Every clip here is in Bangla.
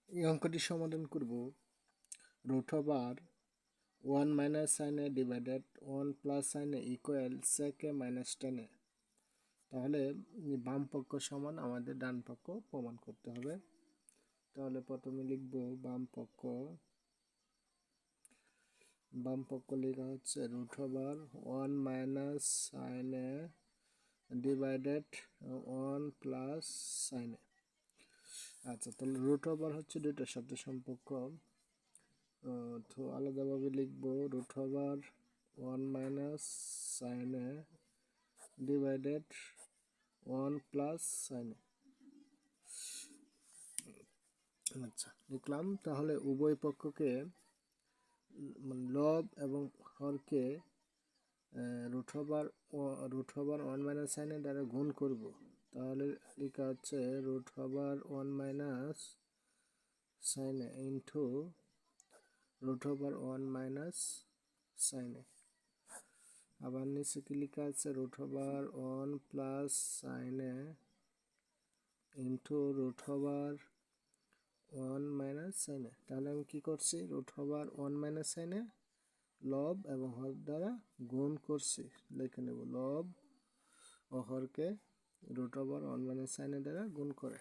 এই অঙ্কটি সমাধান করব root over 1 minus sine A divided 1 plus sine A equal sec A minus ten এ। তাহলে বাম পক্ষ সমান আমাদের ডান পক্ষ প্রমাণ করতে হবে। তাহলে প্রথমে লিখব বাম পক্ষ লেখা হচ্ছে root over 1 minus sine A divided 1 plus sine A. আচ্ছা, তাহলে রুট ওভার হচ্ছে দুইটার সাথে সম্পর্ক, তো আলাদাভাবে লিখবো root over 1 minus sine A divided 1 plus sine A. আচ্ছা, লিখলাম। তাহলে উভয় পক্ষকে লব এবং হরকে root over 1 minus sine A দ্বারা গুণ করব। তাহলে লেখা হচ্ছে root over 1 minus sine A into root over 1 minus sine A. আবার নিচে কি লেখা আছে root over 1 plus sine A into root over 1 minus sine A. তাহলে আমি কি করছি, রুট ওভার 1 মাইনাস সাইন এ লব এবং হর দ্বারা গুণ করছি। লিখে নেব লব ও হরকে root over 1 minus sine A দ্বারা গুণ করে।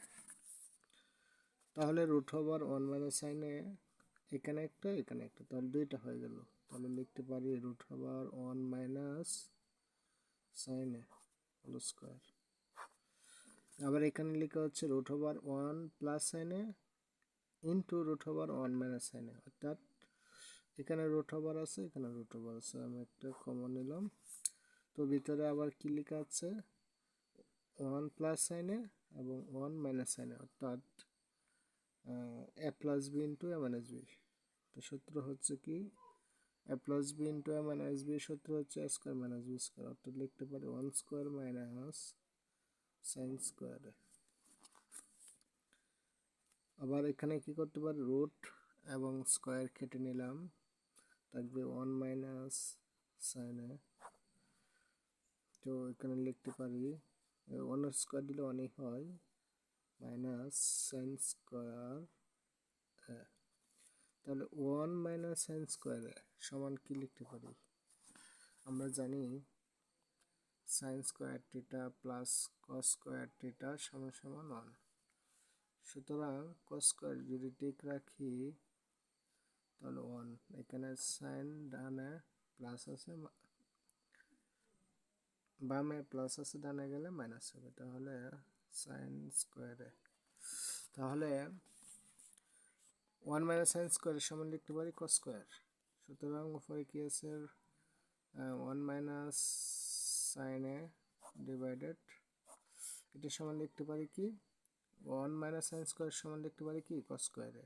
তাহলে রুট ওভার 1 মাইনাস সাইন এ এখানে একটা এখানে একটা, তাহলে দুইটা হয়ে গেল। তাহলে লিখতে পারি root over 1 minus sine A whole square. আবার এখানে লেখা হচ্ছে root over 1 plus sine A into root over 1 minus sine A, অর্থাৎ এখানে রুট ওভার আছে, এখানে রুট ওভার আছে, আমি একটা কমন নিলাম। তো ভিতরে আবার কি লেখা আছে 1 প্লাস সাইন এ এবং 1 মাইনাস সাইন এ, অর্থাৎ এ প্লাস বি ইন্টু এ মাইনাস বি। তো সূত্র হচ্ছে কি এ প্লাস বি ইন্টু এ মাইনাস বি, সূত্র হচ্ছে এ স্কোয়ার মাইনাস বি স্কোয়ার, অর্থাৎ লিখতে পারি 1 স্কোয়ার মাইনাস সাইন স্কোয়ার। আবার এখানে কি করতে পারি রুট এবং স্কোয়ার কেটে নিলাম, থাকবে 1 মাইনাস সাইন এ। তো এখানে লিখতে পারি 1 স্কোয়ার দিলে অনেক হয় মাইনাস সাইন স্কোয়ার। তাহলে 1 মাইনাস সাইন স্কোয়ার সমান কি লিখতে পারি, আমরা জানি sine square theta plus cos square theta সমান সমান 1। সুতরাং কস স্কোয়ার যদি ঠিক রাখি তাহলে 1, এখানে সাইন ডানে প্লাস আছে, বামে প্লাস আছে, ডানে গেলে মাইনাস হবে, তাহলে সাইন স্কোয়ারে। তাহলে 1 মাইনাস সাইন স্কোয়ার সমান লিখতে পারি কস স্কোয়ার। সুতরাং উপরে কি আছে 1 মাইনাস সাইন এ ডিভাইডেড, এটা সমান লিখতে পারি কি 1 মাইনাস সাইন স্কোয়ার সমান লিখতে পারি কি কস স্কোয়ারে।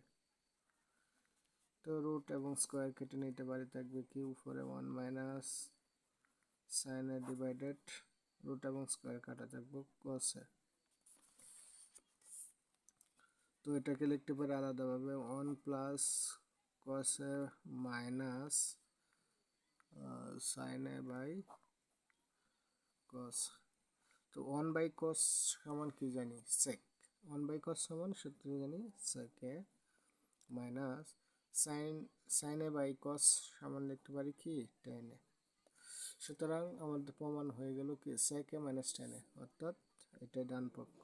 তো রুট এবং স্কোয়ার কেটে নিতে পারি, থাকবে কি উপরে 1 minus sine A divided root এবং স্কোয়ার কাটা থাকবো কস এ। তো এটাকে লিখতে পারি আলাদাভাবে 1 plus cos A minus sine A by cos. তো 1 বাই কস সমান কি জানি সেক, 1 বাই কস সমান সূত্র জানি sec A minus sine A by cos সমান লিখতে পারি কি টেন এ। সুতরাং আমাদের প্রমাণ হয়ে গেল কি সেক এ মাইনাস টেন এ, অর্থাৎ এটা ডান পক্ষ।